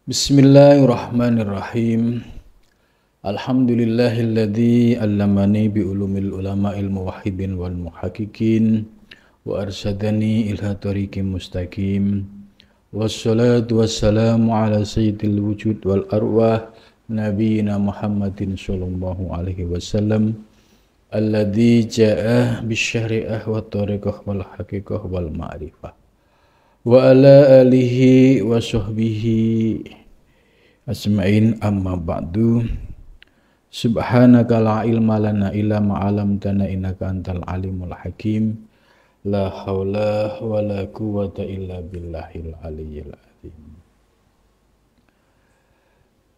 Bismillahirrahmanirrahim. Alhamdulillahilladzi allamani bi ulumil ulama'il muwahhidin wal muhaqqiqin wa arsyadani ila tariqim mustaqim. Wassalatu wassalamu ala sayyidil wujud wal arwah nabiyina Muhammadin sallallahu alaihi wasallam alladzi jaa'a bisyari'ah wa tariqah wal haqiqah wal ma'rifah wa ala alihi wa sahbihi asma'in, amma ba'du. Subhanaka la ilma lana illa ma 'allamtana innaka antal alimul hakim. La haula wa la quwwata illa billahil aliyyil azim.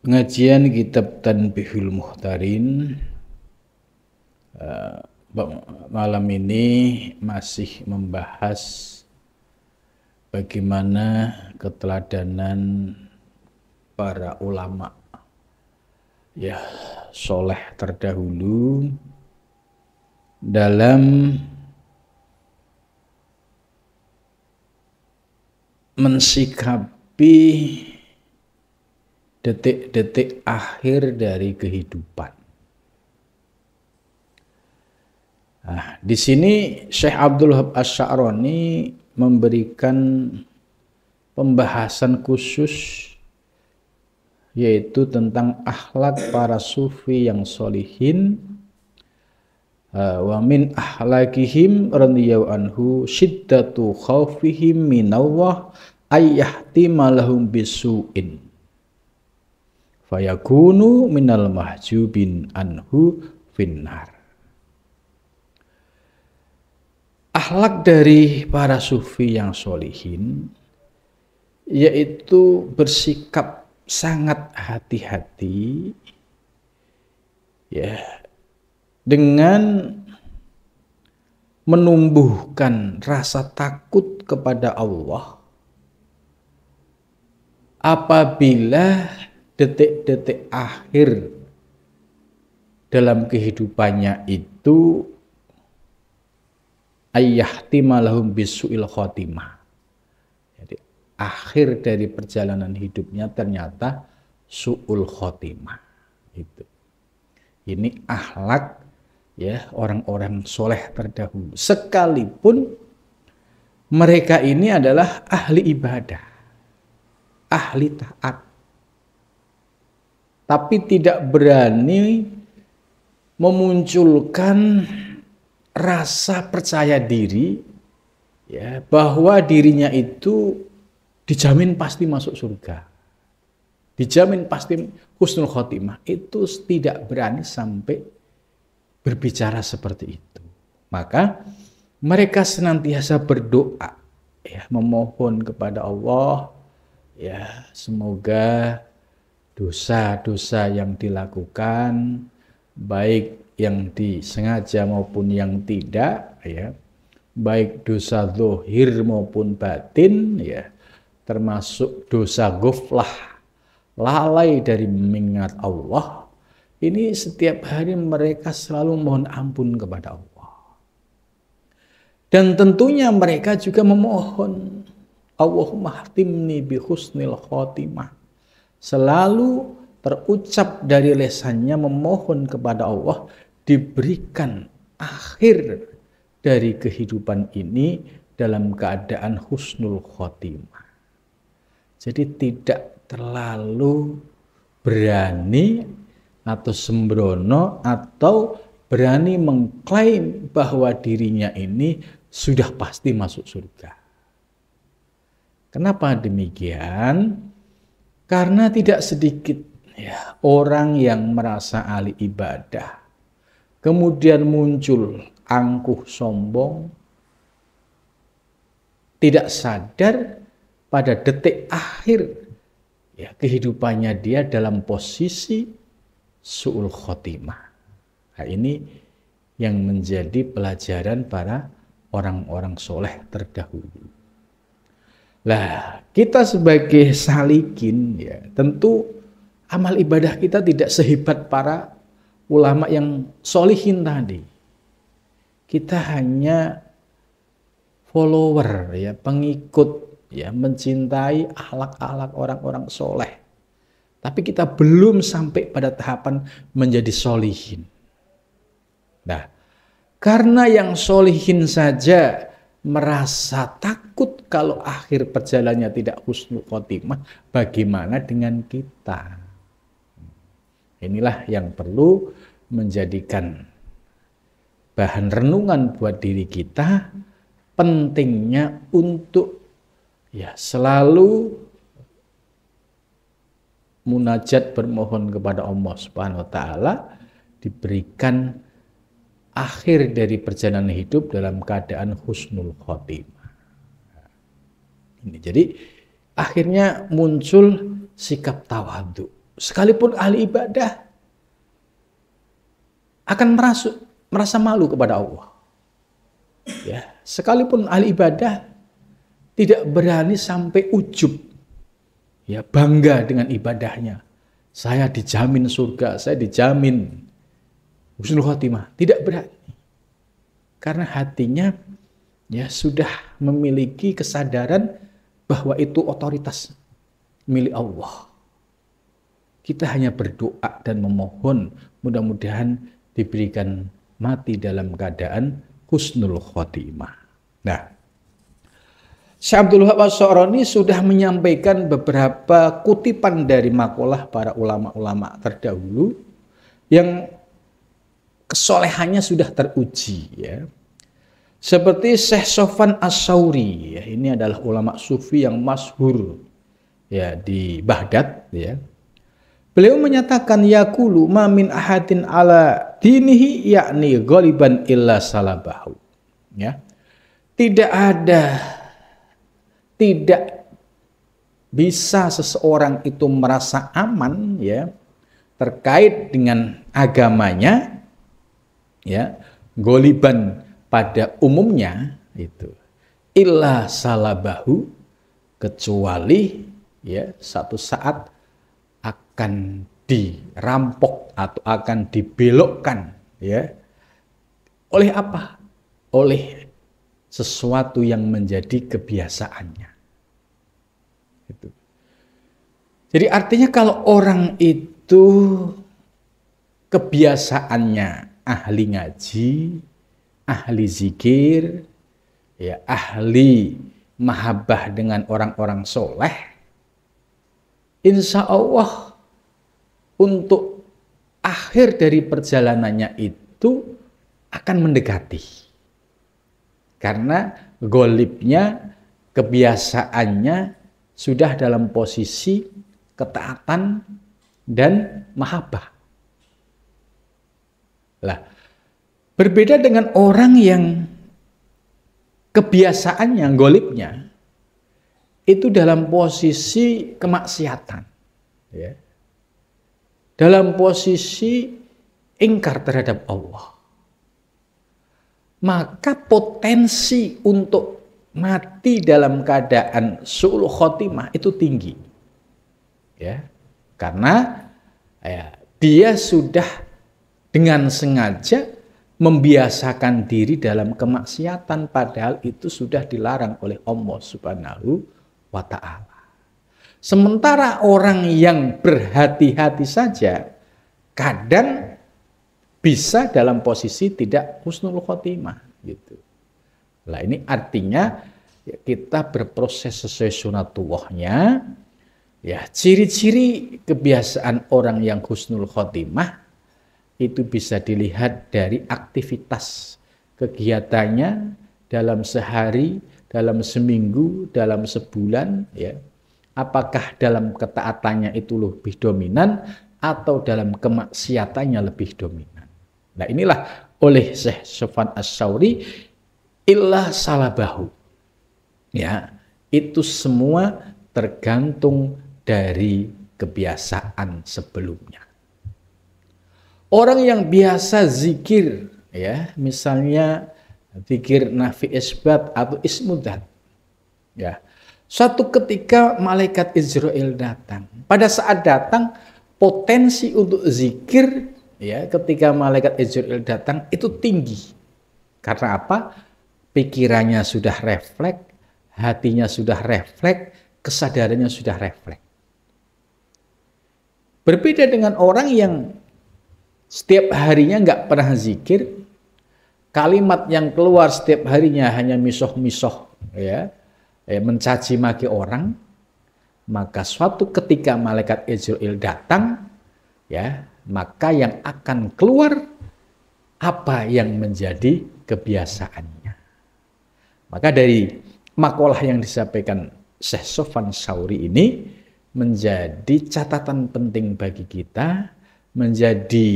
Pengajian kitab Tanbihul Muhtarin malam ini masih membahas bagaimana keteladanan para ulama soleh terdahulu dalam mensikapi detik-detik akhir dari kehidupan. Di sini Syekh Abdul Wahab Asy-Sya'rani memberikan pembahasan khusus yaitu tentang akhlak para sufi yang solihin. Wa min akhlakihim radhiyallahu anhu syiddatu khaufihim minallah ayyahtima lahum bisu'in fayakunu minal mahjubin anhu finnar. Akhlak dari para sufi yang solihin yaitu bersikap sangat hati-hati dengan menumbuhkan rasa takut kepada Allah apabila detik-detik akhir dalam kehidupannya itu ayyahtima lahum bisu'il khotimah. Jadi akhir dari perjalanan hidupnya ternyata su'ul khotimah. Ini akhlak orang-orang soleh terdahulu. Sekalipun mereka ini adalah ahli ibadah, ahli taat, tapi tidak berani memunculkan rasa percaya diri bahwa dirinya itu dijamin pasti masuk surga, dijamin pasti husnul khotimah. Itu tidak berani sampai berbicara seperti itu. Maka mereka senantiasa berdoa, memohon kepada Allah, semoga dosa-dosa yang dilakukan, baik yang disengaja maupun yang tidak, baik dosa zahir maupun batin, termasuk dosa ghaflah, lalai dari mengingat Allah, ini setiap hari mereka selalu mohon ampun kepada Allah. Dan tentunya mereka juga memohon, Allahumma khtimni bi husnil khotimah. Selalu terucap dari lesannya memohon kepada Allah diberikan akhir dari kehidupan ini dalam keadaan husnul khotimah. Jadi tidak terlalu berani atau sembrono atau berani mengklaim bahwa dirinya ini sudah pasti masuk surga. Kenapa demikian? Karena tidak sedikit orang yang merasa ahli ibadah, kemudian muncul angkuh sombong, tidak sadar pada detik akhir kehidupannya dia dalam posisi su'ul khotimah. Ini yang menjadi pelajaran para orang-orang soleh terdahulu. Kita sebagai salikin tentu amal ibadah kita tidak sehebat para ulama yang solihin tadi. Kita hanya follower, pengikut, mencintai akhlak-akhlak orang-orang soleh. tapi kita belum sampai pada tahapan menjadi sholihin. Nah, karena yang sholihin saja merasa takut kalau akhir perjalanannya tidak husnul khotimah, bagaimana dengan kita? Inilah yang perlu menjadikan bahan renungan buat diri kita, pentingnya untuk selalu munajat bermohon kepada Allah Subhanahu wa taala diberikan akhir dari perjalanan hidup dalam keadaan husnul khotimah. Ini jadi akhirnya muncul sikap tawadhu. Sekalipun ahli ibadah akan merasa malu kepada Allah. Ya, sekalipun ahli ibadah tidak berani sampai ujub. Ya, bangga dengan ibadahnya. Saya dijamin surga, saya dijamin husnul khotimah. Tidak berani. Karena hatinya sudah memiliki kesadaran bahwa itu otoritas milik Allah. Kita hanya berdoa dan memohon mudah-mudahan diberikan mati dalam keadaan husnul khotimah. Nah, Syekh Abdul Wahab Ash-Sha'rani sudah menyampaikan beberapa kutipan dari makalah para ulama-ulama terdahulu yang kesolehannya sudah teruji, ya. Seperti Syekh Sofwan As-Sauri, ya, ini adalah ulama sufi yang masyhur ya di Baghdad, ya. Beliau menyatakan yaqulu ma min ahadin ala dinihi yakni ghaliban illa salabahu. Ya. Tidak bisa seseorang itu merasa aman ya terkait dengan agamanya, ya, ghaliban pada umumnya itu illa salabahu, kecuali ya satu saat akan dirampok atau akan dibelokkan, ya. Oleh apa? Oleh sesuatu yang menjadi kebiasaannya. Itu. Jadi artinya kalau orang itu kebiasaannya ahli ngaji, ahli zikir, ya, ahli mahabbah dengan orang-orang soleh, insya Allah untuk akhir dari perjalanannya itu akan mendekati. Karena golibnya, kebiasaannya sudah dalam posisi ketaatan dan mahabbah. Lah, berbeda dengan orang yang kebiasaannya, golibnya, itu dalam posisi kemaksiatan, ya. Dalam posisi ingkar terhadap Allah, maka potensi untuk mati dalam keadaan su'ul khotimah itu tinggi, ya, karena dia sudah dengan sengaja membiasakan diri dalam kemaksiatan, padahal itu sudah dilarang oleh Allah Subhanahu wa ta'ala. Sementara orang yang berhati-hati saja kadang bisa dalam posisi tidak husnul khotimah gitu. Nah, ini artinya kita berproses sesuai sunatullahnya. Ya, ciri-ciri kebiasaan orang yang husnul khotimah itu bisa dilihat dari aktivitas kegiatannya dalam sehari, dalam seminggu, dalam sebulan, ya. Apakah dalam ketaatannya itu lebih dominan atau dalam kemaksiatannya lebih dominan. Nah, inilah oleh Syekh Sofwan As-Sauri illa salabahu. Ya, itu semua tergantung dari kebiasaan sebelumnya. Orang yang biasa zikir, ya, misalnya zikir nafi isbat atau ismudzat, ya, suatu ketika malaikat Israel datang. Pada saat datang, potensi untuk zikir, ya, ketika malaikat Israel datang itu tinggi. Karena apa? Pikirannya sudah refleks, hatinya sudah refleks, kesadarannya sudah refleks. Berbeda dengan orang yang setiap harinya nggak pernah zikir, kalimat yang keluar setiap harinya hanya misoh-misoh, ya, mencaci maki orang, maka suatu ketika malaikat Israel datang, ya, maka yang akan keluar apa yang menjadi kebiasaannya. Maka dari makalah yang disampaikan Syekh Sofwan Sauri ini menjadi catatan penting bagi kita, menjadi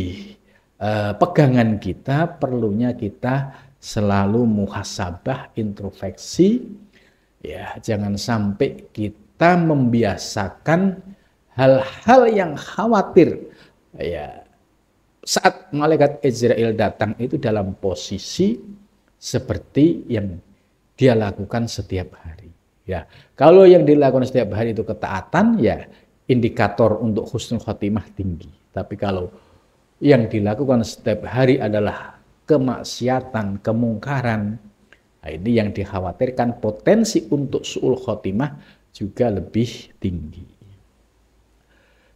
pegangan kita, perlunya kita selalu muhasabah, introspeksi, ya, jangan sampai kita membiasakan hal-hal yang khawatir, ya, saat malaikat Israel datang itu dalam posisi seperti yang dia lakukan setiap hari. Ya, kalau yang dilakukan setiap hari itu ketaatan, ya indikator untuk husnul khotimah tinggi. Tapi kalau yang dilakukan setiap hari adalah kemaksiatan, kemungkaran, nah ini yang dikhawatirkan potensi untuk su'ul khotimah juga lebih tinggi.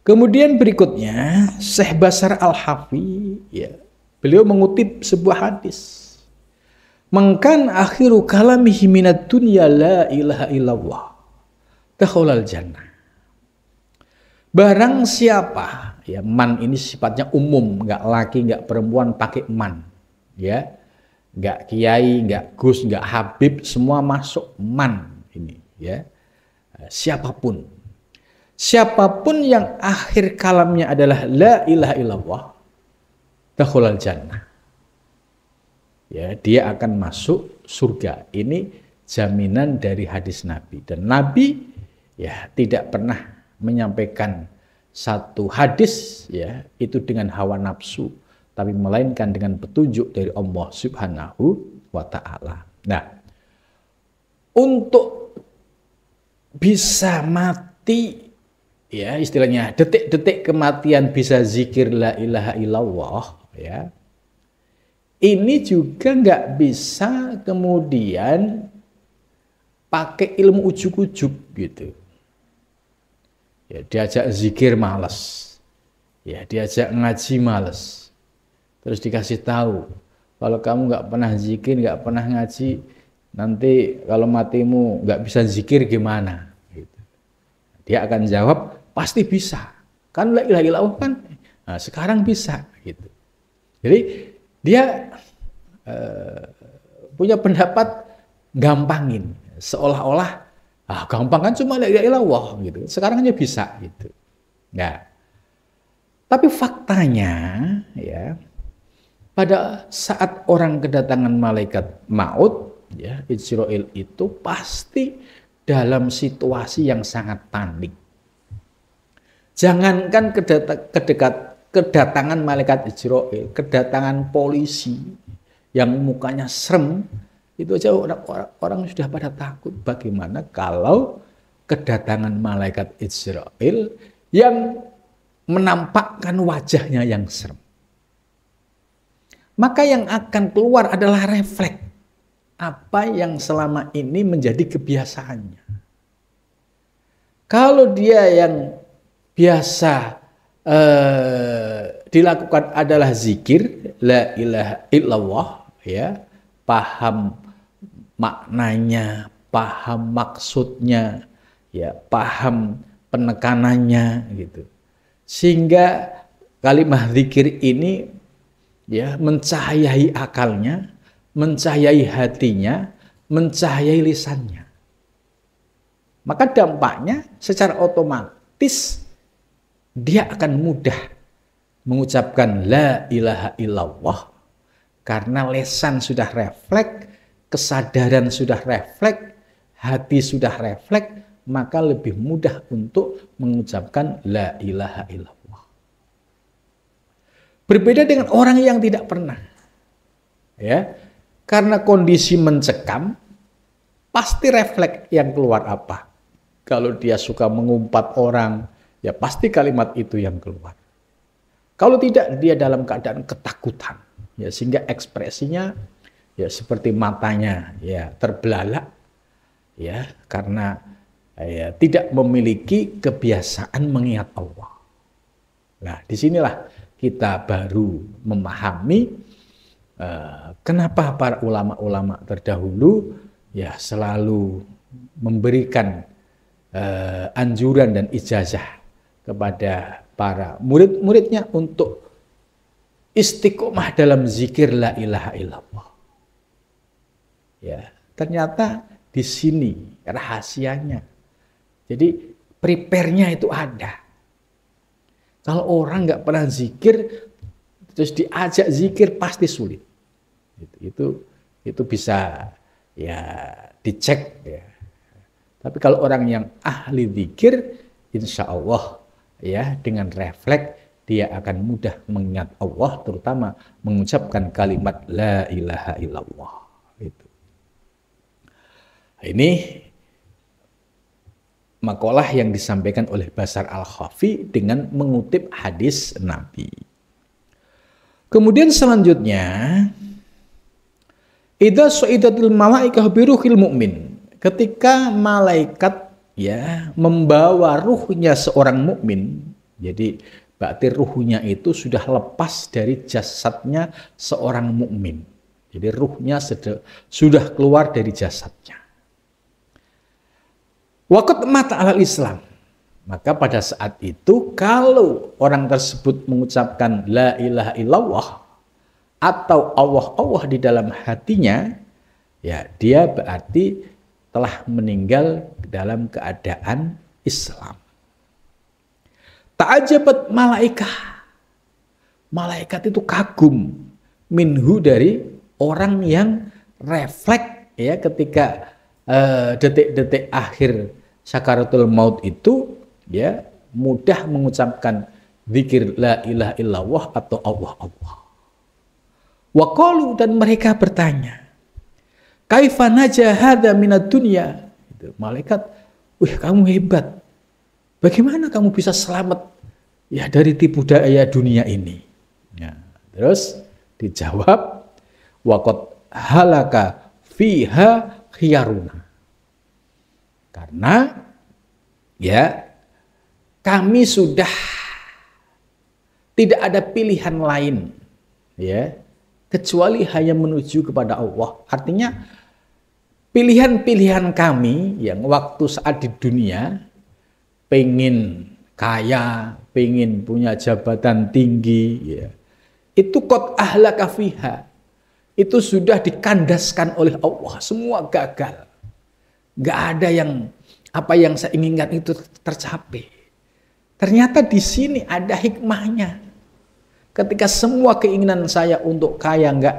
Kemudian berikutnya Syekh Bashar Al-Hafi, ya, beliau mengutip sebuah hadis. Mangkan akhiru kalamihi minad dunya la ilaha illallah dakhalal jannah. Barang siapa, ya, man ini sifatnya umum, nggak laki, nggak perempuan, pakai man, ya, nggak kiai, nggak gus, nggak habib, semua masuk man ini, ya, siapapun yang akhir kalamnya adalah la ilaha illallah dakhalal jannah, ya, dia akan masuk surga. Ini jaminan dari hadis Nabi, dan Nabi, ya, tidak pernah menyampaikan satu hadis, ya, itu dengan hawa nafsu, tapi melainkan dengan petunjuk dari Allah Subhanahu wa Ta'ala. Nah, untuk bisa mati, ya, istilahnya detik-detik kematian bisa zikir la ilaha illallah, ya, ini juga nggak bisa kemudian pakai ilmu ujuk-ujuk gitu. Ya, diajak zikir malas, ya, diajak ngaji malas, terus dikasih tahu kalau kamu nggak pernah zikir, nggak pernah ngaji, nanti kalau matimu nggak bisa zikir gimana? Gitu. Dia akan jawab pasti bisa, kan la ilaha illallah kan, nah, sekarang bisa gitu. Jadi dia punya pendapat gampangin, seolah-olah gampang kan, cuma la ilaha illallah gitu. Sekarang aja bisa gitu. Nah, tapi faktanya, ya, pada saat orang kedatangan malaikat maut, ya, Israil itu pasti dalam situasi yang sangat panik. Jangankan kedatangan malaikat Israil, kedatangan polisi yang mukanya serem, itu aja orang sudah pada takut. Bagaimana kalau kedatangan malaikat Israil yang menampakkan wajahnya yang serem? Maka yang akan keluar adalah refleks apa yang selama ini menjadi kebiasaannya. Kalau dia yang biasa dilakukan adalah zikir la ilaha illallah, ya, paham maknanya, paham maksudnya, ya, paham penekanannya gitu. Sehingga kalimat zikir ini, ya, mencahayai akalnya, mencahayai hatinya, mencahayai lisannya. Maka dampaknya secara otomatis dia akan mudah mengucapkan la ilaha illallah karena lisan sudah refleks, kesadaran sudah refleks, hati sudah refleks, maka lebih mudah untuk mengucapkan la ilaha illallah. Berbeda dengan orang yang tidak pernah, ya, karena kondisi mencekam, pasti refleks yang keluar apa? Kalau dia suka mengumpat orang, ya pasti kalimat itu yang keluar. Kalau tidak, dia dalam keadaan ketakutan, ya, sehingga ekspresinya, ya, seperti matanya, ya, terbelalak, ya, karena, ya, tidak memiliki kebiasaan mengingat Allah. Nah, disinilah kita baru memahami kenapa para ulama-ulama terdahulu ya selalu memberikan anjuran dan ijazah kepada para murid-muridnya untuk istiqomah dalam zikir la ilaha illallah. Ya, ternyata di sini rahasianya. Jadi prepare-nya itu ada. Kalau orang nggak pernah zikir, terus diajak zikir pasti sulit. Itu bisa ya dicek ya. Tapi kalau orang yang ahli zikir, insya Allah ya dengan refleks dia akan mudah mengingat Allah, terutama mengucapkan kalimat la ilaha illallah. Itu. Ini makalah yang disampaikan oleh Bashar Al-Khafi dengan mengutip hadis Nabi. Kemudian selanjutnya, idza su'idatil malaikah biruhil mu'min. Ketika malaikat ya membawa ruhnya seorang mukmin, jadi berarti ruhnya itu sudah lepas dari jasadnya seorang mukmin. Jadi ruhnya sudah keluar dari jasadnya. Waqad mata alal Islam. Maka pada saat itu kalau orang tersebut mengucapkan la ilaha illallah atau Allah di dalam hatinya, ya dia berarti telah meninggal dalam keadaan Islam. Ta'ajabat malaikah. Malaikat itu kagum minhu dari orang yang refleks ya ketika detik-detik akhir sakaratul maut itu ya mudah mengucapkan zikir la ilaha illallah atau Allah. Wa qalu, dan mereka bertanya, kaifa naja hadza minad dunya? Malaikat, wih kamu hebat. Bagaimana kamu bisa selamat ya dari tipu daya dunia ini? Ya, terus dijawab, waqad halaka fiha khiyaruna. Karena ya kami sudah tidak ada pilihan lain ya kecuali hanya menuju kepada Allah. Artinya pilihan-pilihan kami yang waktu saat di dunia pengen kaya, pengen punya jabatan tinggi ya, itu qad ahlaka fiha, itu sudah dikandaskan oleh Allah, semua gagal. Gak ada yang apa yang saya inginkan itu tercapai. Ternyata di sini ada hikmahnya. Ketika semua keinginan saya untuk kaya nggak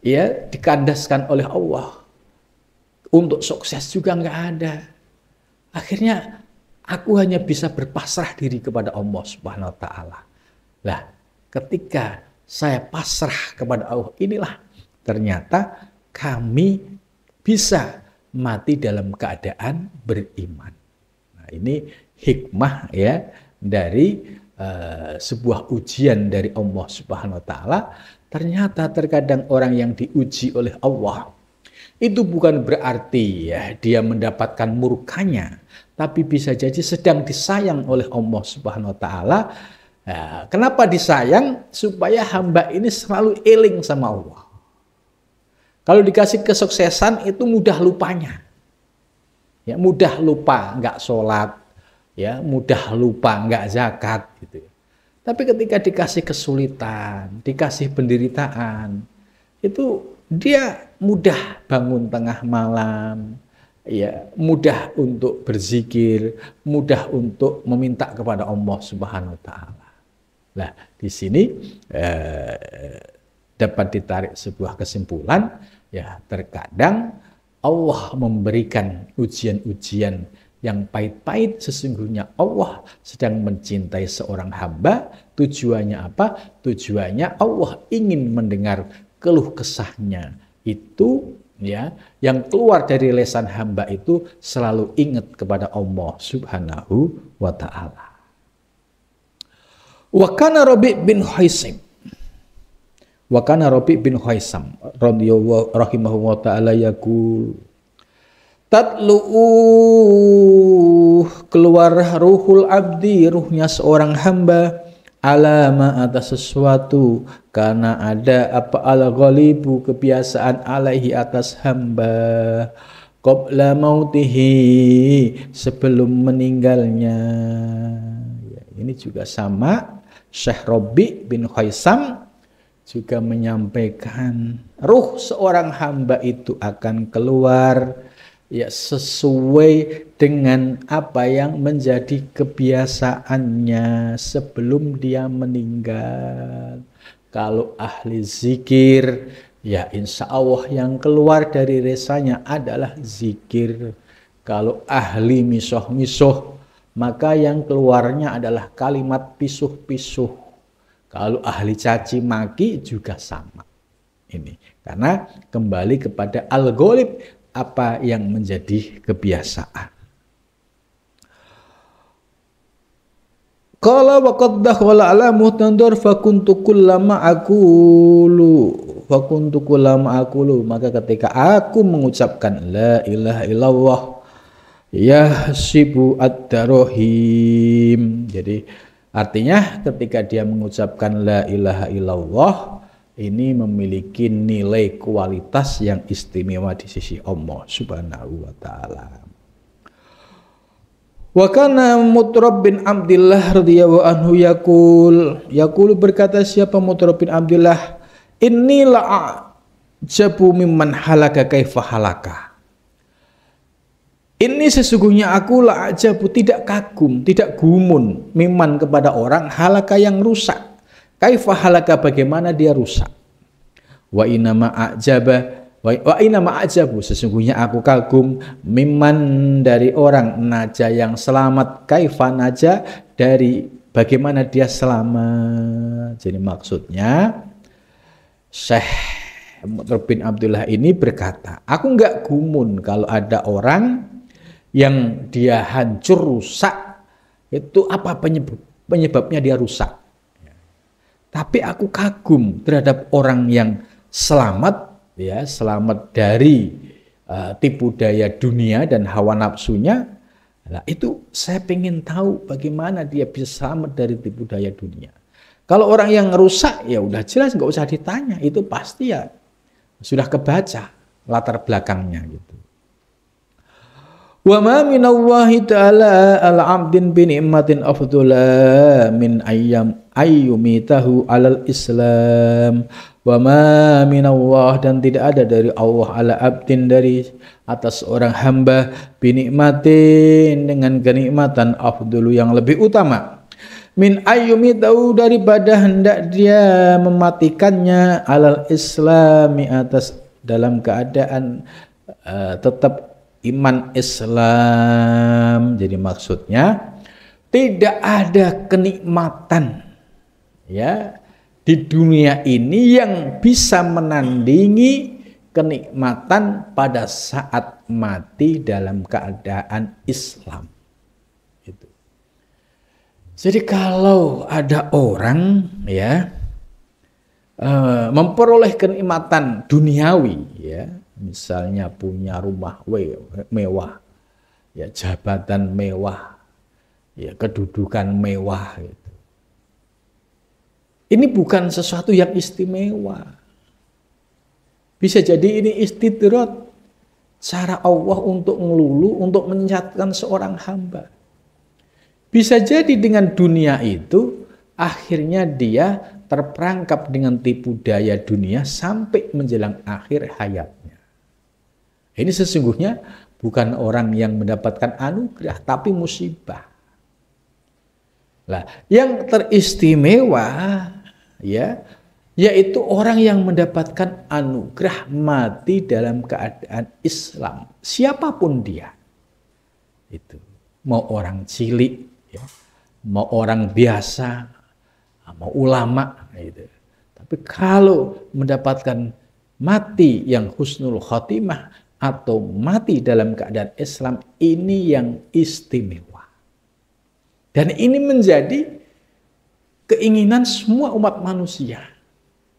ya dikandaskan oleh Allah, untuk sukses juga nggak ada. Akhirnya aku hanya bisa berpasrah diri kepada Allah Subhanahu Wa Taala. Lah, ketika saya pasrah kepada Allah, inilah ternyata kami bisa mati dalam keadaan beriman. Nah, ini hikmah ya dari sebuah ujian dari Allah Subhanahu Wa Taala. Ternyata terkadang orang yang diuji oleh Allah itu bukan berarti ya dia mendapatkan murkanya, tapi bisa jadi sedang disayang oleh Allah Subhanahu Wa Taala. Nah, kenapa disayang? Supaya hamba ini selalu eling sama Allah. Kalau dikasih kesuksesan itu mudah lupanya, ya mudah lupa nggak sholat, ya mudah lupa nggak zakat gitu. Tapi ketika dikasih kesulitan, dikasih penderitaan, itu dia mudah bangun tengah malam, ya mudah untuk berzikir, mudah untuk meminta kepada Allah Subhanahu Wa Taala. Nah, di sini dapat ditarik sebuah kesimpulan, ya terkadang Allah memberikan ujian-ujian yang pahit-pahit, sesungguhnya Allah sedang mencintai seorang hamba. Tujuannya apa? Tujuannya Allah ingin mendengar keluh kesahnya itu ya, yang keluar dari lisan hamba itu selalu ingat kepada Allah Subhanahu wa Ta'ala. Wa kana Rabi' bin Huaisam. Wa kana Rabi' bin Huaisam radhiyallahu rahimahullah ta'ala yaqul, tatlu'u, keluar ruhul abdi, ruhnya seorang hamba, alama atas sesuatu, karena ada apa al-ghalibu kebiasaan alaihi atas hamba qabla mautihi sebelum meninggalnya. Ya, ini juga sama. Syekh Rabi bin Khaisam juga menyampaikan ruh seorang hamba itu akan keluar ya sesuai dengan apa yang menjadi kebiasaannya sebelum dia meninggal. Kalau ahli zikir, ya insya Allah yang keluar dari resanya adalah zikir. Kalau ahli misuh-misuh, maka yang keluarnya adalah kalimat pisuh-pisuh. Kalau ahli caci maki juga sama. Ini karena kembali kepada al-ghalib, apa yang menjadi kebiasaan. Qala wa qad dakhala ala muhtandur fakuntu kullama aqulu maka ketika aku mengucapkan la ilaha illallah yahsibu ad-darahim. Jadi artinya ketika dia mengucapkan la ilaha illallah ini memiliki nilai kualitas yang istimewa di sisi Allah Subhanahu wa taala. Wa kana Mutrab bin Abdullah radhiyallahu anhu yaqul berkata siapa Mutrab bin Abdullah, inni la'ajabu mimman halaka kaifa halaka. Ini sesungguhnya aku la'ajabu tidak kagum, tidak gumun mimman kepada orang halaka yang rusak. Kaifa halaka bagaimana dia rusak. Wa inama ajabu sesungguhnya aku kagum mimman dari orang naja yang selamat. Kaifa naja dari bagaimana dia selamat. Jadi maksudnya Syekh Mutrab bin Abdullah ini berkata, aku enggak gumun kalau ada orang yang dia hancur rusak, itu apa penyebabnya dia rusak. Tapi aku kagum terhadap orang yang selamat, ya selamat dari tipu daya dunia dan hawa nafsunya. Nah, itu saya ingin tahu bagaimana dia bisa selamat dari tipu daya dunia. Kalau orang yang rusak, ya udah jelas nggak usah ditanya, itu pasti ya sudah kebaca latar belakangnya gitu. Wa ma minallahi ta'ala al-'abdin bi ni'matin afdala min ayyumitahu 'alal Islam. Wa ma minallah dan tidak ada dari Allah ala abdin dari atas orang hamba bi ni'matin dengan kenikmatan afdalu yang lebih utama min ayyumitahu daripada hendak dia mematikannya 'alal Islami atas dalam keadaan tetap iman Islam. Jadi maksudnya tidak ada kenikmatan ya di dunia ini yang bisa menandingi kenikmatan pada saat mati dalam keadaan Islam. Itu. Jadi kalau ada orang ya memperoleh kenikmatan duniawi ya, misalnya punya rumah mewah, ya jabatan mewah, ya kedudukan mewah gitu. Ini bukan sesuatu yang istimewa. Bisa jadi ini istidrat, cara Allah untuk ngelulu, untuk menyesatkan seorang hamba. Bisa jadi dengan dunia itu, akhirnya dia terperangkap dengan tipu daya dunia sampai menjelang akhir hayatnya. Ini sesungguhnya bukan orang yang mendapatkan anugerah, tapi musibah. Nah, yang teristimewa ya, yaitu orang yang mendapatkan anugerah mati dalam keadaan Islam. Siapapun dia. Itu. Mau orang cilik, ya, mau orang biasa, mau ulama gitu. Tapi kalau mendapatkan mati yang husnul khotimah atau mati dalam keadaan Islam, ini yang istimewa. Dan ini menjadi keinginan semua umat manusia.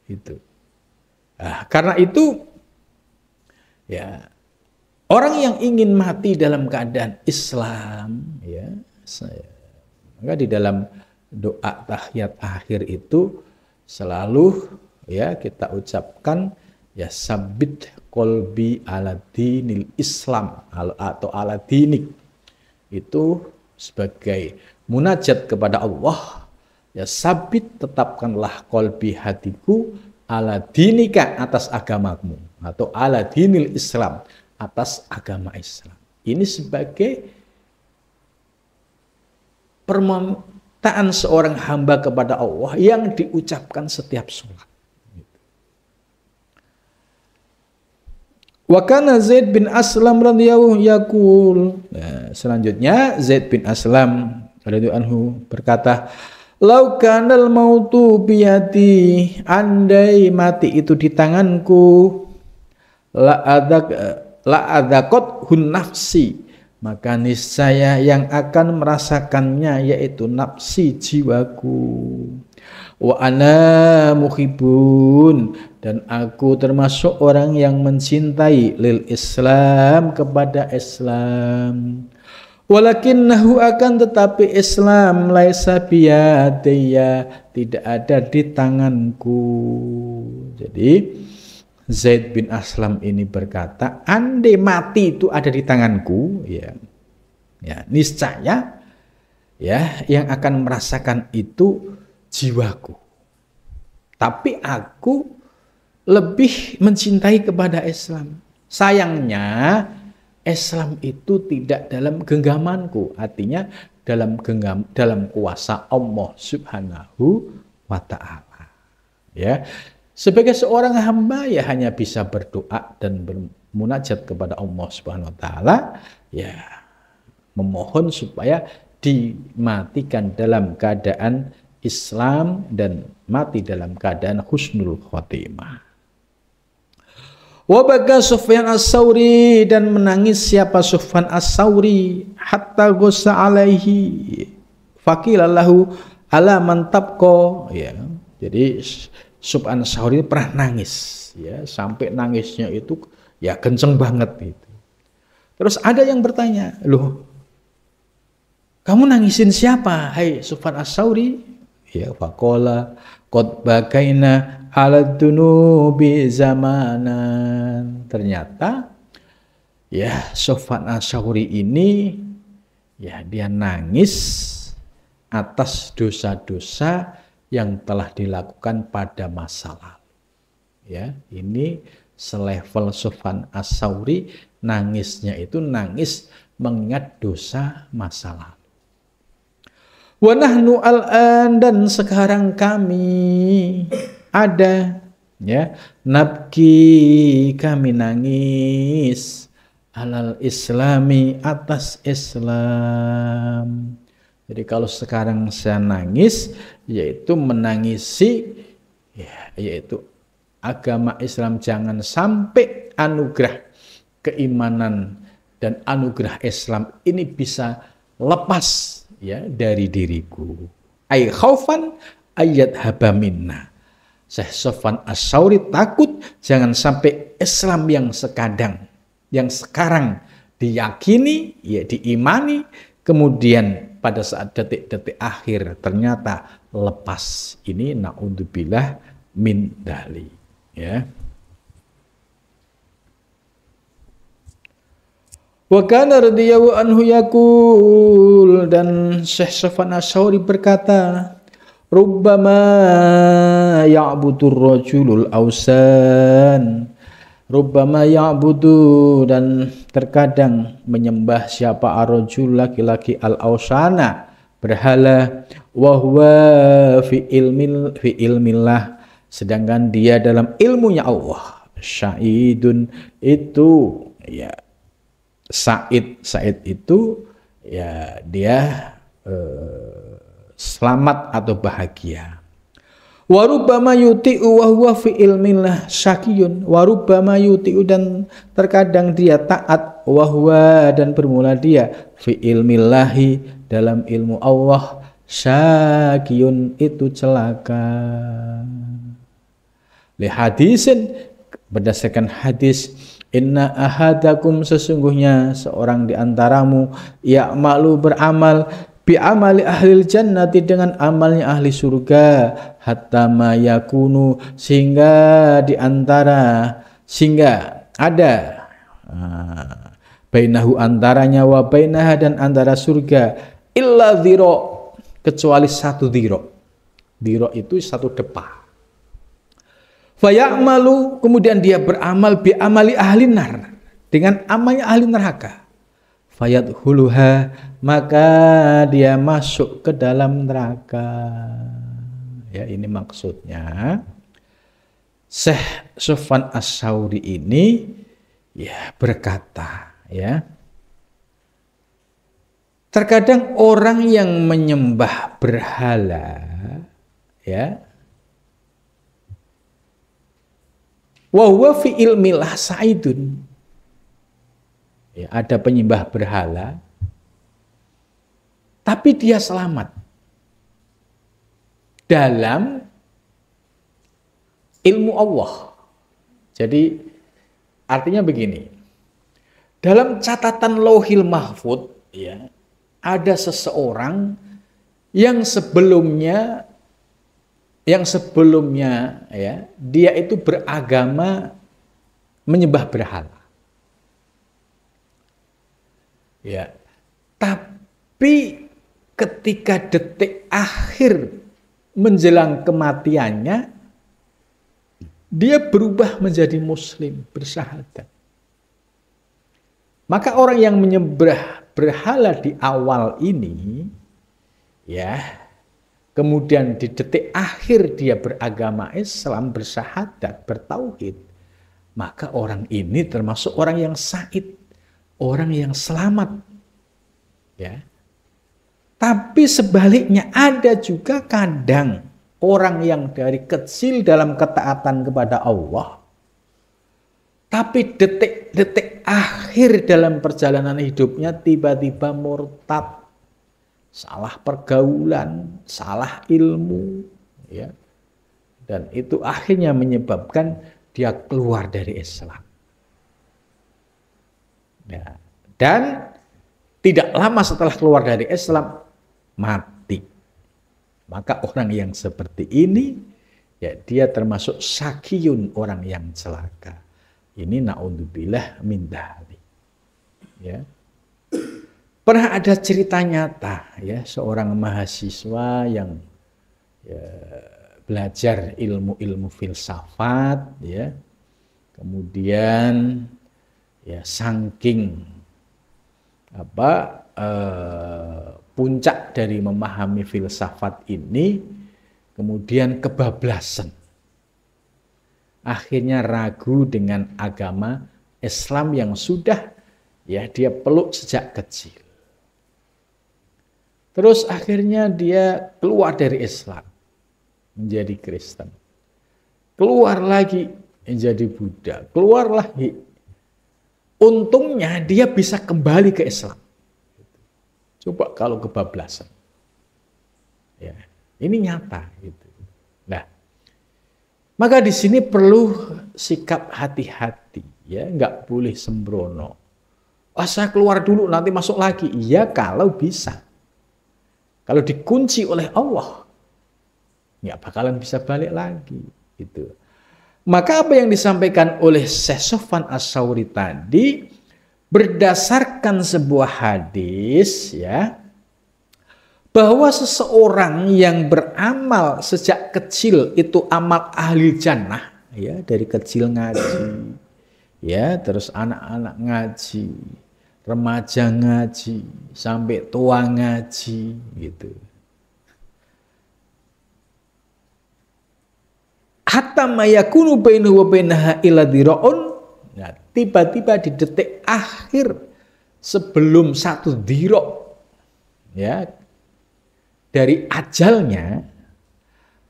Itu. Nah, karena itu ya orang yang ingin mati dalam keadaan Islam ya, maka di dalam doa tahiyat akhir itu selalu ya kita ucapkan ya sabit qalbi ala dinil Islam atau ala dinik, itu sebagai munajat kepada Allah, ya sabit tetapkanlah qalbi hatiku ala dinika atas agamamu, atau ala dinil Islam atas agama Islam. Ini sebagai permintaan seorang hamba kepada Allah yang diucapkan setiap sholat. Wa kana Zaid bin Aslam radhiyallahu yaqul. Nah, selanjutnya Zaid bin Aslam radhiyallahu anhu berkata, "Lau kanal mautu biyadi, andai mati itu di tanganku, la adaqat hun nafsi, maka niscaya yang akan merasakannya yaitu nafsi, jiwaku. Wa ana muhibbun, dan aku termasuk orang yang mencintai lil Islam, kepada Islam. Walakinnahu, akan tetapi Islam laisa biyadaya, tidak ada di tanganku." Jadi Zaid bin Aslam ini berkata, andai mati itu ada di tanganku, ya niscaya ya yang akan merasakan itu jiwaku. Tapi aku lebih mencintai kepada Islam. Sayangnya Islam itu tidak dalam genggamanku, artinya dalam kuasa Allah Subhanahu wa ta'ala. Ya, sebagai seorang hamba ya hanya bisa berdoa dan bermunajat kepada Allah Subhanahu wa ta'ala, ya memohon supaya dimatikan dalam keadaan Islam dan mati dalam keadaan husnul khotimah. Wa baka Sufyan as-Sauri, dan menangis siapa Sufyan as-Sauri, hatta ghussa alaihi faqila lahu ala man tabqa, ya. Jadi Sufyan as-Sauri pernah nangis, ya, sampai nangisnya itu ya kenceng banget gitu. Terus ada yang bertanya, "Loh, kamu nangisin siapa, hai Sufyan as-Sauri?" Ya, faqala qad bakaina ala dunubi zamanan. Ternyata ya Sufyan as-Sauri ini ya dia nangis atas dosa-dosa yang telah dilakukan pada masa lalu. Ya, ini selevel Sufyan as-Sauri, nangisnya itu nangis mengingat dosa masa lalu. Wa nahnu al-an, dan sekarang kami ada, ya, nabki, kami nangis, alal islami, atas Islam. Jadi kalau sekarang saya nangis, yaitu menangisi, ya, yaitu agama Islam jangan sampai anugerah keimanan dan anugerah Islam ini bisa lepas, ya, dari diriku. Ai khaufan ayat haba minna. Syekh Sufyan as-Sauri takut jangan sampai Islam yang sekarang diyakini, ya, diimani, kemudian pada saat detik-detik akhir ternyata lepas. Ini naudzubillah min dali, ya. Wa kana radhiyallahu anhu yaqul, dan Syekh Sufyan as-Sauri berkata, rubbama ya'budur rajulul awsan, rubbama ya'budu, dan terkadang menyembah siapa ar-rajul, laki-laki, al-awsana, berhala, wa huwa fi ilmillah, sedangkan dia dalam ilmunya Allah, syahidun, itu ya Said itu ya dia selamat atau bahagia. Warubbama yuti'u wa huwa fi ilmillah syakiyun, warubbama yuti'u, dan terkadang dia taat, wa huwa, dan bermula dia fi ilmillahi, dalam ilmu Allah, syakiyun, itu celaka. Li hadisin, berdasarkan hadis, inna ahadakum, sesungguhnya seorang di antaramu, ya'malu, beramal, bi amali ahlil jannati dengan amalnya ahli surga, hatta ma yakunu sehingga ada bainahu antaranya wa bainaha dan antara surga illa dhiro kecuali satu dhiro. Dhiro itu satu depa. Fayamalu kemudian dia beramal bi amali ahli nar dengan amalnya ahli neraka. Fayadkhuluha maka dia masuk ke dalam neraka. Ya, ini maksudnya Syekh Sufyan Ats-Tsauri ini ya berkata, ya, terkadang orang yang menyembah berhala, ya, wa huwa fi ilmillah sa'idun, ya, ada penyembah berhala tapi dia selamat dalam ilmu Allah. Jadi artinya begini, dalam catatan Lauhil Mahfud, ya, ada seseorang yang sebelumnya ya, dia itu beragama menyembah berhala. Ya. Tapi ketika detik akhir menjelang kematiannya, dia berubah menjadi muslim, bersyahadat. Maka orang yang menyembah berhala di awal ini, ya, kemudian di detik akhir dia beragama Islam, bersyahadat, bertauhid, maka orang ini termasuk orang yang sa'id, orang yang selamat. Ya. Tapi sebaliknya ada juga kadang orang yang dari kecil dalam ketaatan kepada Allah, tapi detik-detik akhir dalam perjalanan hidupnya tiba-tiba murtad, salah pergaulan, salah ilmu, ya. Dan itu akhirnya menyebabkan dia keluar dari Islam. Ya. Dan tidak lama setelah keluar dari Islam mati. Maka orang yang seperti ini, ya, dia termasuk sakiyun, orang yang celaka. Ini naudzubillah min dzalik. Ya. Pernah ada cerita nyata, ya, seorang mahasiswa yang, ya, belajar ilmu-ilmu filsafat, ya. Kemudian, ya, saking puncak dari memahami filsafat ini, kemudian kebablasan. Akhirnya ragu dengan agama Islam yang sudah, ya, dia peluk sejak kecil. Terus akhirnya dia keluar dari Islam menjadi Kristen. Keluar lagi menjadi Buddha, keluar lagi. Untungnya dia bisa kembali ke Islam. Coba kalau kebablasan. Ya, ini nyata gitu. Nah, maka di sini perlu sikap hati-hati, ya, nggak boleh sembrono. Saya keluar dulu nanti masuk lagi. Iya, kalau bisa. Kalau dikunci oleh Allah, nggak bakalan bisa balik lagi. Gitu. Maka apa yang disampaikan oleh Syekh Sufyan Ats-Tsauri tadi berdasarkan sebuah hadis, ya, bahwa seseorang yang beramal sejak kecil itu amal ahli jannah, ya, dari kecil ngaji, ya, terus anak-anak ngaji, remaja ngaji, sampai tua ngaji, gitu. Hatta mayakunu bainahu wa bainaha illa dhira'un. Nah, tiba-tiba di detik akhir sebelum satu dhira', ya, dari ajalnya,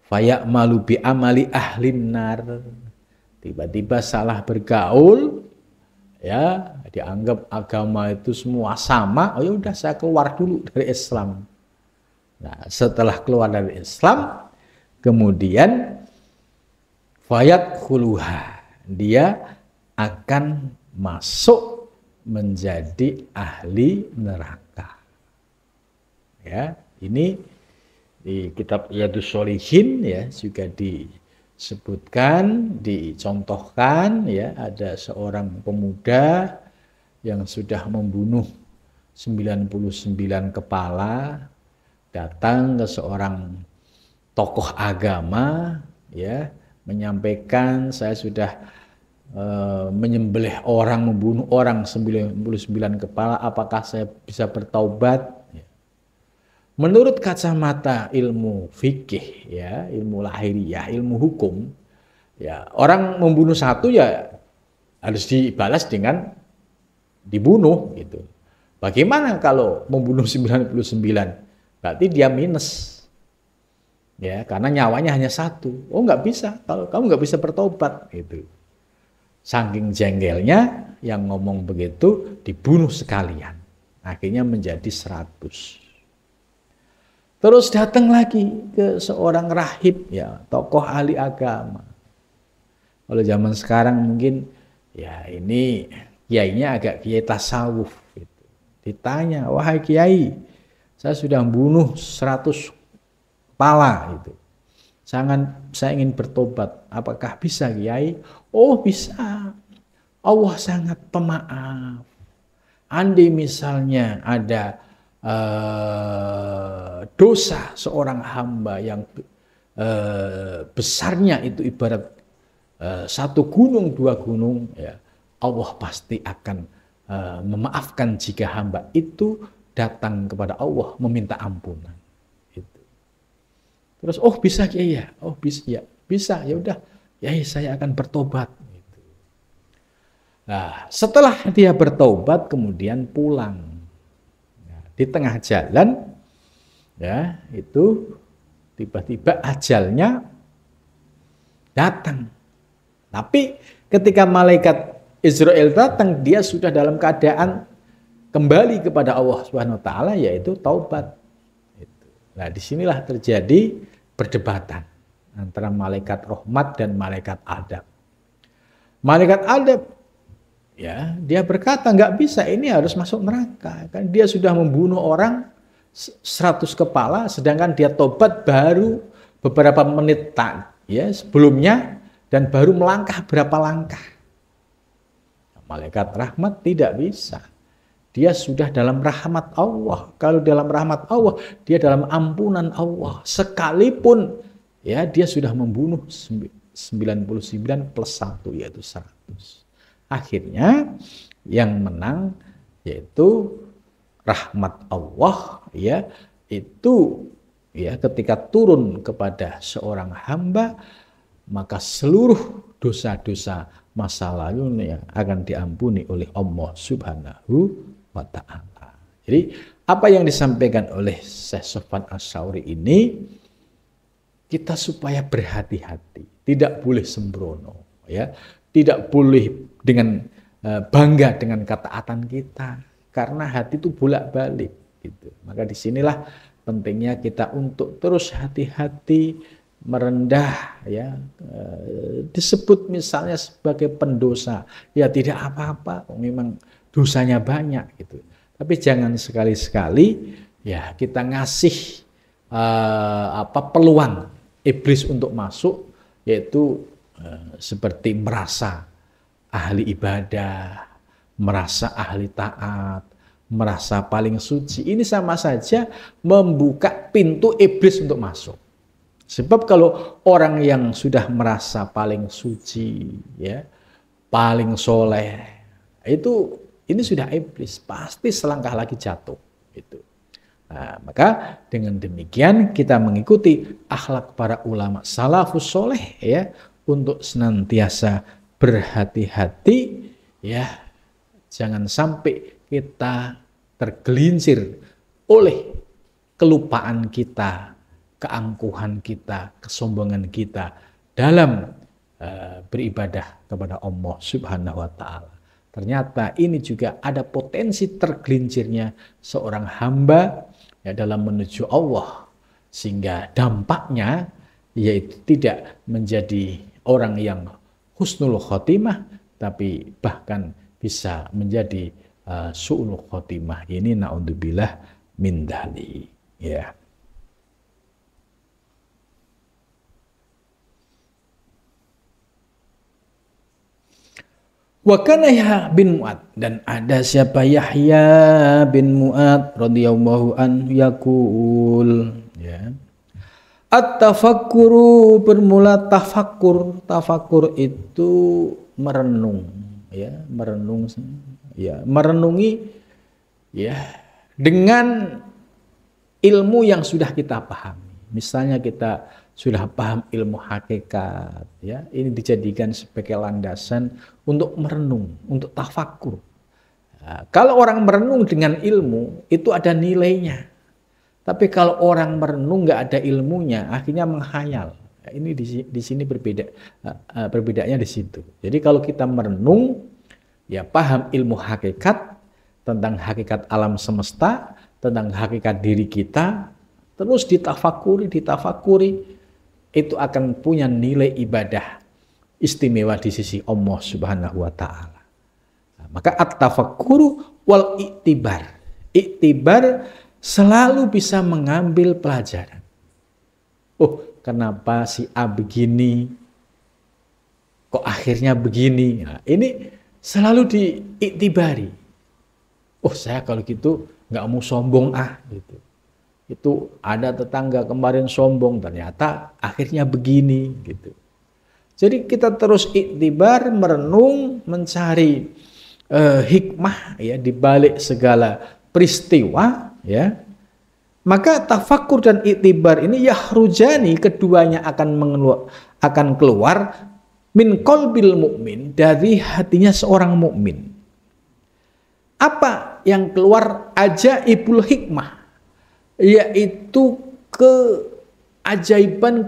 fayamalu bi amali ahlin nar. Tiba-tiba salah bergaul, ya, dianggap agama itu semua sama. Oh, ya udah, saya keluar dulu dari Islam. Nah, setelah keluar dari Islam, kemudian fayadkhuluha, dia akan masuk menjadi ahli neraka. Ya, ini di kitab Riyadhus Shalihin ya juga disebutkan, dicontohkan ya, ada seorang pemuda yang sudah membunuh 99 kepala datang ke seorang tokoh agama ya, menyampaikan saya sudah menyembelih orang, membunuh orang 99 kepala, apakah saya bisa bertaubat? Menurut kacamata ilmu fikih ya, ilmu lahiriah, ilmu hukum ya, orang membunuh satu ya harus dibalas dengan dibunuh gitu. Bagaimana kalau membunuh 99? Berarti dia minus. Ya, karena nyawanya hanya satu. Oh, nggak bisa. Kalau kamu nggak bisa bertobat gitu. Saking jengkelnya yang ngomong begitu dibunuh sekalian. Akhirnya menjadi 100. Terus datang lagi ke seorang rahib ya, tokoh ahli agama. Kalau zaman sekarang mungkin ya ini kiainya agak kiai tasawuf gitu. Ditanya, "Wahai kiai, saya sudah membunuh 100 kepala itu. Saya ingin bertobat. Apakah bisa, Kiai?" "Oh, bisa. Allah sangat pemaaf. Andai misalnya ada dosa seorang hamba yang besarnya itu ibarat satu gunung, 2 gunung, ya, Allah pasti akan memaafkan jika hamba itu datang kepada Allah meminta ampunan." Terus, "Oh bisa Kiai ya?" "Oh bisa ya, bisa, ya udah, Kiai saya akan bertobat." Nah, setelah dia bertobat kemudian pulang. Nah, di tengah jalan, ya itu tiba-tiba ajalnya datang. Tapi ketika malaikat Israel datang, dia sudah dalam keadaan kembali kepada Allah Subhanahu Wa Taala, yaitu taubat. Nah, disinilah terjadi perdebatan antara malaikat rahmat dan malaikat adab. Malaikat adab, ya, dia berkata nggak bisa, ini harus masuk neraka. Kan dia sudah membunuh orang 100 kepala, sedangkan dia tobat baru beberapa menit ya sebelumnya dan baru melangkah berapa langkah. Malaikat rahmat tidak bisa. Dia sudah dalam rahmat Allah. Kalau dalam rahmat Allah, dia dalam ampunan Allah. Sekalipun ya dia sudah membunuh 99 plus 1 yaitu 100. Akhirnya yang menang yaitu rahmat Allah ya, itu ya ketika turun kepada seorang hamba, maka seluruh dosa-dosa masa lalunya akan diampuni oleh Allah Subhanahu wa Ta'ala. Jadi apa yang disampaikan oleh Syekh Sofwan Ats-Tsauri ini, kita supaya berhati-hati, tidak boleh sembrono, ya, tidak boleh dengan bangga dengan ketaatan kita, karena hati itu bolak-balik. Gitu. Maka disinilah pentingnya kita untuk terus hati-hati, merendah, ya, disebut misalnya sebagai pendosa, ya tidak apa-apa, memang dosanya banyak gitu. Tapi jangan sekali-sekali ya kita ngasih peluang iblis untuk masuk, yaitu seperti merasa ahli ibadah, merasa ahli taat, merasa paling suci. Ini sama saja membuka pintu iblis untuk masuk. Sebab kalau orang yang sudah merasa paling suci, ya, paling soleh, ini sudah iblis, pasti selangkah lagi jatuh. Gitu. Nah, maka dengan demikian kita mengikuti akhlak para ulama salafus soleh, ya, untuk senantiasa berhati-hati, ya, jangan sampai kita tergelincir oleh kelupaan kita, keangkuhan kita, kesombongan kita dalam beribadah kepada Allah Subhanahu wa Ta'ala. Ternyata ini juga ada potensi tergelincirnya seorang hamba ya dalam menuju Allah, sehingga dampaknya yaitu tidak menjadi orang yang husnul khotimah, tapi bahkan bisa menjadi su'ul khotimah. Ini naudzubillah min dzalik. Ya. Wa kana Yahya bin Mu'ad, dan ada siapa Yahya bin Mu'ad radhiyallahu anhu yaqul, ya. At-tafakkuru, bermula tafakkur. Tafakkur itu merenung, ya, merenung, ya, merenungi, ya, dengan ilmu yang sudah kita pahami. Misalnya kita sudah paham ilmu hakikat, ya, ini dijadikan sebagai landasan untuk merenung, untuk tafakkur. Nah, kalau orang merenung dengan ilmu itu ada nilainya. Tapi kalau orang merenung nggak ada ilmunya, akhirnya menghayal. Nah, ini di sini berbeda, perbedaannya di situ. Jadi kalau kita merenung, ya paham ilmu hakikat tentang hakikat alam semesta, tentang hakikat diri kita, terus ditafakuri, itu akan punya nilai ibadah istimewa di sisi Allah Subhanahu wa Ta'ala. Nah, maka at-tafakkuru wal iktibar. Iktibar selalu bisa mengambil pelajaran. Oh, kenapa si A begini? Kok akhirnya begini? Nah, ini selalu diiktibari. Oh, saya kalau gitu nggak mau sombong gitu. Itu ada tetangga kemarin sombong, ternyata akhirnya begini gitu. Jadi kita terus iktibar, merenung, mencari hikmah, ya, di balik segala peristiwa, ya. Maka tafakkur dan iktibar ini yahrujani, keduanya akan keluar min qalbil mukmin, dari hatinya seorang mukmin. Apa yang keluar? Ajaibul hikmah, yaitu keajaiban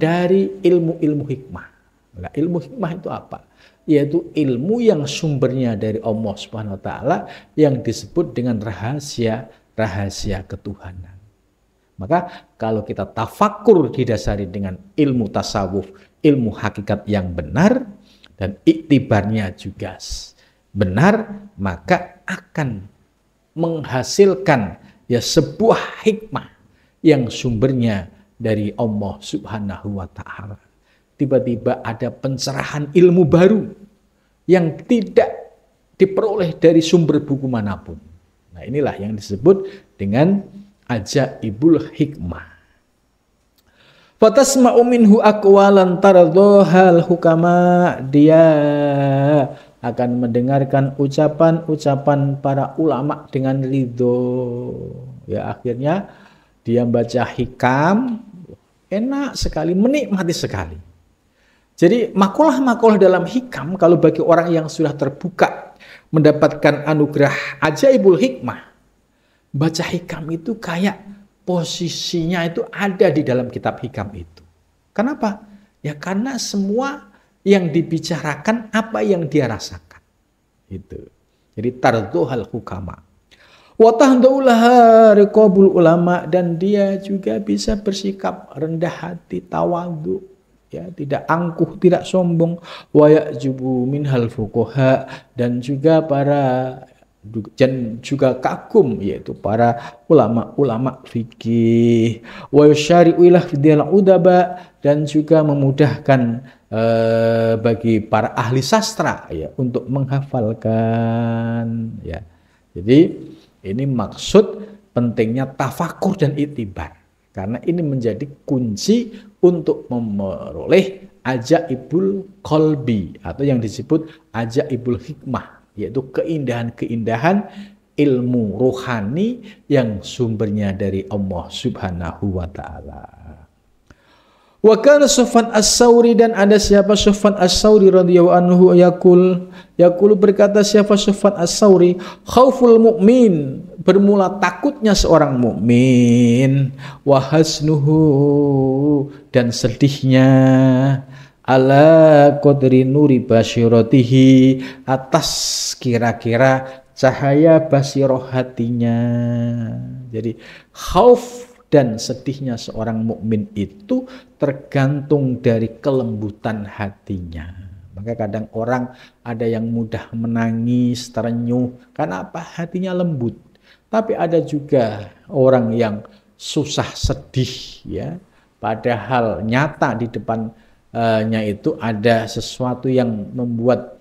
dari ilmu-ilmu hikmah. Nah, ilmu hikmah itu apa? Yaitu ilmu yang sumbernya dari Allah Subhanahu wa Ta'ala, yang disebut dengan rahasia ketuhanan. Maka kalau kita tafakkur didasari dengan ilmu tasawuf, ilmu hakikat yang benar, dan iktibarnya juga benar, maka akan menghasilkan, ya, sebuah hikmah yang sumbernya dari Allah Subhanahu wa Ta'ala. Tiba-tiba ada pencerahan ilmu baru yang tidak diperoleh dari sumber buku manapun. Nah, inilah yang disebut dengan ajaibul hikmah. Fatasma'u minhu aqwalan taradhahal hukama, dia akan mendengarkan ucapan-ucapan para ulama dengan ridho. Ya, akhirnya dia baca hikam, enak sekali, menikmati sekali. Jadi makalah-makalah dalam hikam, kalau bagi orang yang sudah terbuka mendapatkan anugerah ajaibul hikmah, baca hikam itu kayak posisinya itu ada di dalam kitab hikam itu. Kenapa? Ya karena semua yang dibicarakan apa yang dia rasakan. Itu. Jadi tardhuhal hukama. Wa tahdulaha riqabul ulama, dan dia juga bisa bersikap rendah hati, tawadhu, ya, tidak angkuh, tidak sombong. Wa ya'jubu minhal fuqaha, dan juga kagum, yaitu para ulama-ulama fikih. Wa yusyari'u ila fidil udaba, dan juga memudahkan bagi para ahli sastra, ya, untuk menghafalkan, ya. Jadi ini maksud pentingnya tafakur dan iktibar, karena ini menjadi kunci untuk memperoleh ajaibul qalbi, atau yang disebut ajaibul hikmah, yaitu keindahan-keindahan ilmu rohani yang sumbernya dari Allah Subhanahu wa Ta'ala. Wa kana Sufyan as-Tsauri, dan ada siapa Sufyan as-Tsauri radhiyallahu anhu yaqul berkata siapa Sufyan as-Tsauri, khauful mu'min, bermula takutnya seorang mukmin, wa hasnuhu, dan sedihnya, ala qadri nuri basyiratihi, atas kira-kira cahaya basiroh hatinya. Jadi khauf dan sedihnya seorang mukmin itu tergantung dari kelembutan hatinya. Maka kadang orang ada yang mudah menangis, terenyuh, karena apa? Hatinya lembut. Tapi ada juga orang yang susah sedih ya, padahal nyata di depannya itu ada sesuatu yang membuat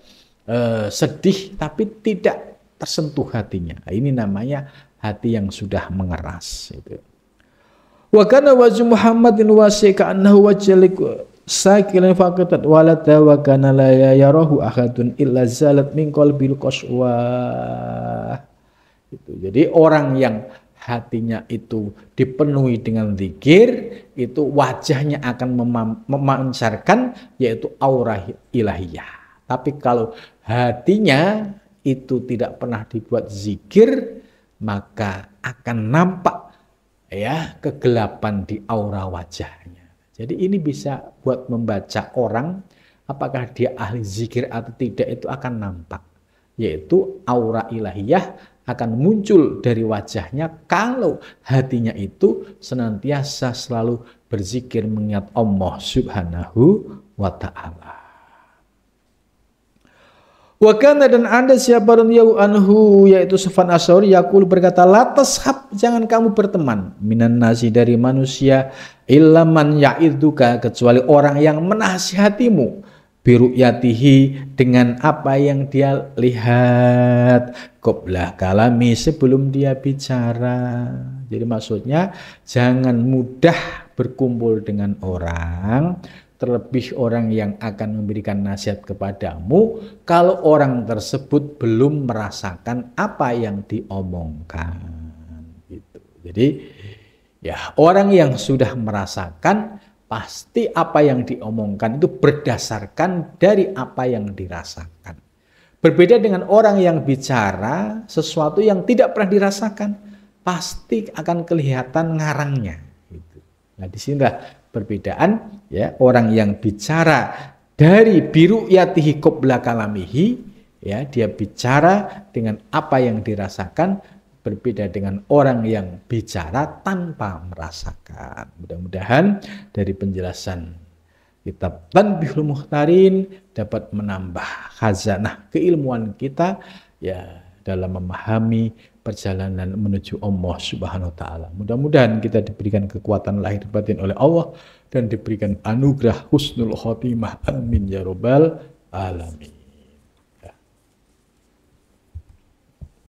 sedih tapi tidak tersentuh hatinya. Ini namanya hati yang sudah mengeras itu. Wa kana wajhu Muhammadin wasi'a annahu wajhalik sakilan faqatat walada wa kana la yarahu ahadun illa zalat min qalbil qaswa. Itu. Jadi orang yang hatinya itu dipenuhi dengan zikir, itu wajahnya akan memancarkan yaitu aura ilahiyah. Tapi kalau hatinya itu tidak pernah dibuat zikir, maka akan nampak ya kegelapan di aura wajahnya. Jadi ini bisa buat membaca orang apakah dia ahli zikir atau tidak, itu akan nampak, yaitu aura ilahiyah akan muncul dari wajahnya kalau hatinya itu senantiasa selalu berzikir mengingat Allah Subhanahu wa ta'ala. Wa kana, dan ada siapa radhiyallahu anhu yaitu Sufyan Ats-Tsauri yaqul berkata, la tashab, jangan kamu berteman, minan nasi, dari manusia, illa man ya'idzuka, kecuali orang yang menasihatimu, biru'yatihi, dengan apa yang dia lihat, qabla kalami, sebelum dia bicara. Jadi maksudnya jangan mudah berkumpul dengan orang, terlebih orang yang akan memberikan nasihat kepadamu, kalau orang tersebut belum merasakan apa yang diomongkan. Gitu. Jadi ya orang yang sudah merasakan, pasti apa yang diomongkan itu berdasarkan dari apa yang dirasakan. Berbeda dengan orang yang bicara sesuatu yang tidak pernah dirasakan, pasti akan kelihatan ngarangnya. Gitu. Nah disinilah perbedaan ya, orang yang bicara dari biru yatihi qabla kalamihi, ya dia bicara dengan apa yang dirasakan, berbeda dengan orang yang bicara tanpa merasakan. Mudah-mudahan dari penjelasan kitab Tanbihul Mukhtarin dapat menambah khazanah keilmuan kita ya dalam memahami perjalanan menuju Allah Subhanahu wa taala. Mudah-mudahan kita diberikan kekuatan lahir batin oleh Allah dan diberikan anugerah husnul khotimah. Amin ya rabbal alamin.